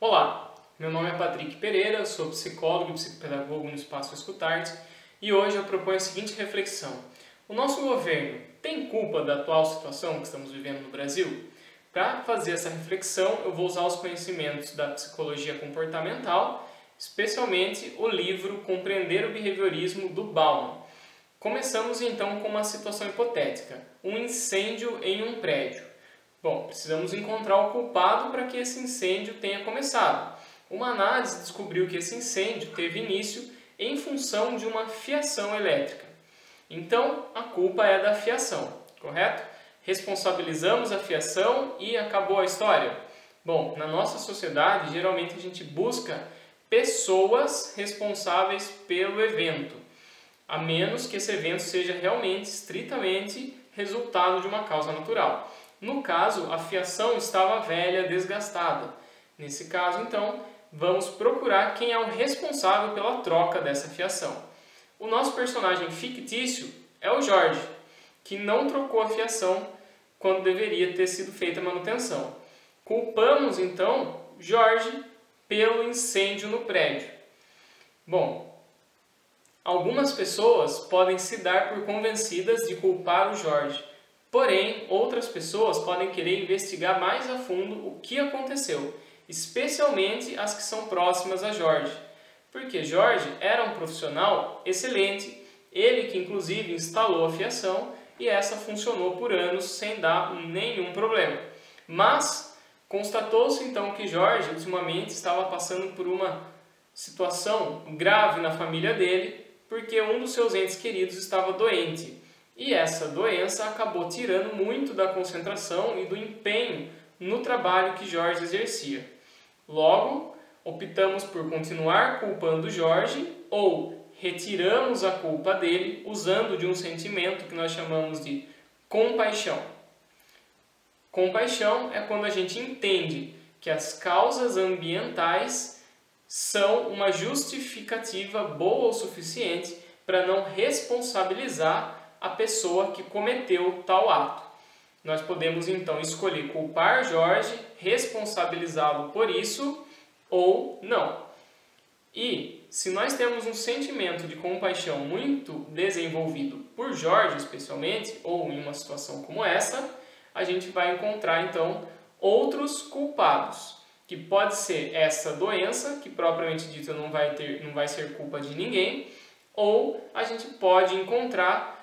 Olá, meu nome é Patrick Pereira, sou psicólogo e psicopedagogo no Espaço Escutarte e hoje eu proponho a seguinte reflexão. O nosso governo tem culpa da atual situação que estamos vivendo no Brasil? Para fazer essa reflexão, eu vou usar os conhecimentos da psicologia comportamental, especialmente o livro Compreender o Behaviorismo, do Bauman. Começamos então com uma situação hipotética, um incêndio em um prédio. Bom, precisamos encontrar o culpado para que esse incêndio tenha começado. Uma análise descobriu que esse incêndio teve início em função de uma fiação elétrica. Então, a culpa é da fiação, correto? Responsabilizamos a fiação e acabou a história? Bom, na nossa sociedade, geralmente a gente busca pessoas responsáveis pelo evento, a menos que esse evento seja realmente, estritamente, resultado de uma causa natural. No caso, a fiação estava velha, desgastada. Nesse caso, então, vamos procurar quem é o responsável pela troca dessa fiação. O nosso personagem fictício é o Jorge, que não trocou a fiação quando deveria ter sido feita a manutenção. Culpamos, então, Jorge pelo incêndio no prédio. Bom, algumas pessoas podem se dar por convencidas de culpar o Jorge. Porém, outras pessoas podem querer investigar mais a fundo o que aconteceu, especialmente as que são próximas a Jorge. Porque Jorge era um profissional excelente, ele que inclusive instalou a fiação e essa funcionou por anos sem dar nenhum problema. Mas constatou-se então que Jorge ultimamente estava passando por uma situação grave na família dele, porque um dos seus entes queridos estava doente. E essa doença acabou tirando muito da concentração e do empenho no trabalho que Jorge exercia. Logo, optamos por continuar culpando Jorge ou retiramos a culpa dele usando de um sentimento que nós chamamos de compaixão. Compaixão é quando a gente entende que as causas ambientais são uma justificativa boa o suficiente para não responsabilizar a pessoa que cometeu tal ato. Nós podemos então escolher culpar Jorge, responsabilizá-lo por isso ou não. E se nós temos um sentimento de compaixão muito desenvolvido por Jorge especialmente, ou em uma situação como essa, a gente vai encontrar então outros culpados, que pode ser essa doença, que propriamente dita não vai ser culpa de ninguém, ou a gente pode encontrar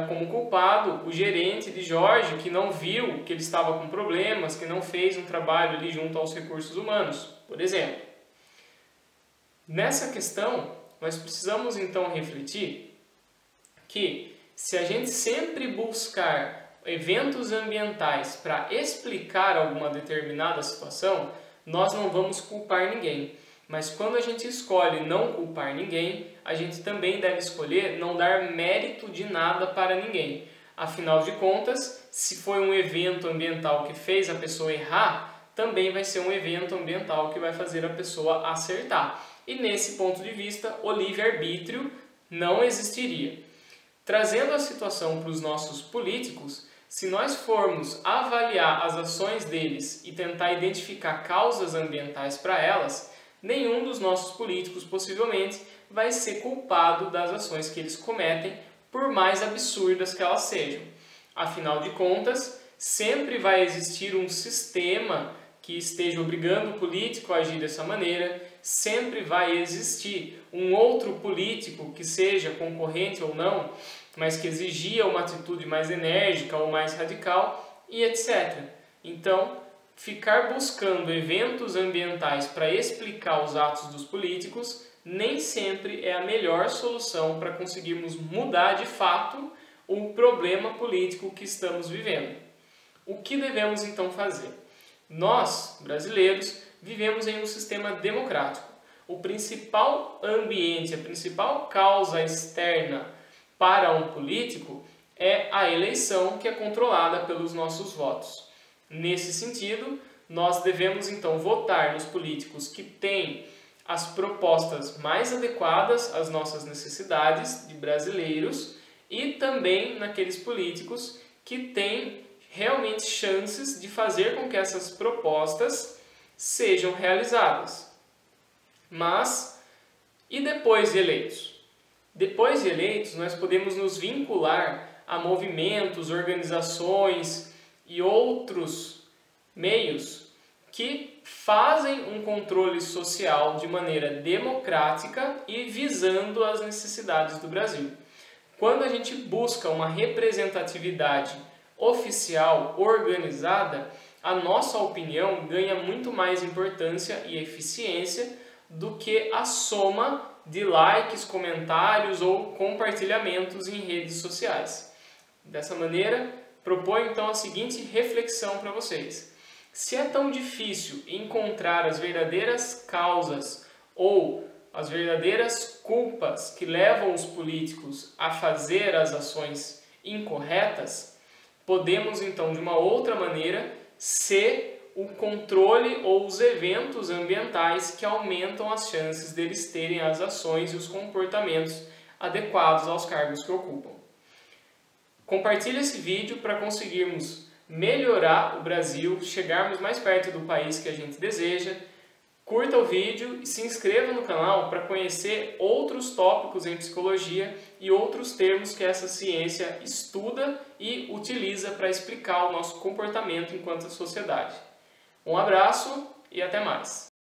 como culpado o gerente de Jorge, que não viu que ele estava com problemas, que não fez um trabalho ali junto aos recursos humanos, por exemplo. Nessa questão, nós precisamos então refletir que se a gente sempre buscar eventos ambientais para explicar alguma determinada situação, nós não vamos culpar ninguém. Mas quando a gente escolhe não culpar ninguém, a gente também deve escolher não dar mérito de nada para ninguém. Afinal de contas, se foi um evento ambiental que fez a pessoa errar, também vai ser um evento ambiental que vai fazer a pessoa acertar. E nesse ponto de vista, o livre-arbítrio não existiria. Trazendo a situação para os nossos políticos, se nós formos avaliar as ações deles e tentar identificar causas ambientais para elas, nenhum dos nossos políticos possivelmente vai ser culpado das ações que eles cometem, por mais absurdas que elas sejam. Afinal de contas, sempre vai existir um sistema que esteja obrigando o político a agir dessa maneira, sempre vai existir um outro político que seja concorrente ou não, mas que exigia uma atitude mais enérgica ou mais radical, e etc. Então, ficar buscando eventos ambientais para explicar os atos dos políticos nem sempre é a melhor solução para conseguirmos mudar de fato o problema político que estamos vivendo. O que devemos então fazer? Nós, brasileiros, vivemos em um sistema democrático. O principal ambiente, a principal causa externa para um político é a eleição, que é controlada pelos nossos votos. Nesse sentido, nós devemos então votar nos políticos que têm as propostas mais adequadas às nossas necessidades de brasileiros e também naqueles políticos que têm realmente chances de fazer com que essas propostas sejam realizadas. Mas, e depois de eleitos? Depois de eleitos, nós podemos nos vincular a movimentos, organizações e outros meios que fazem um controle social de maneira democrática e visando as necessidades do Brasil. Quando a gente busca uma representatividade oficial, organizada, a nossa opinião ganha muito mais importância e eficiência do que a soma de likes, comentários ou compartilhamentos em redes sociais. Dessa maneira, proponho então a seguinte reflexão para vocês. Se é tão difícil encontrar as verdadeiras causas ou as verdadeiras culpas que levam os políticos a fazer as ações incorretas, podemos então de uma outra maneira ser o controle ou os eventos ambientais que aumentam as chances deles terem as ações e os comportamentos adequados aos cargos que ocupam. Compartilhe esse vídeo para conseguirmos melhorar o Brasil, chegarmos mais perto do país que a gente deseja. Curta o vídeo e se inscreva no canal para conhecer outros tópicos em psicologia e outros termos que essa ciência estuda e utiliza para explicar o nosso comportamento enquanto sociedade. Um abraço e até mais!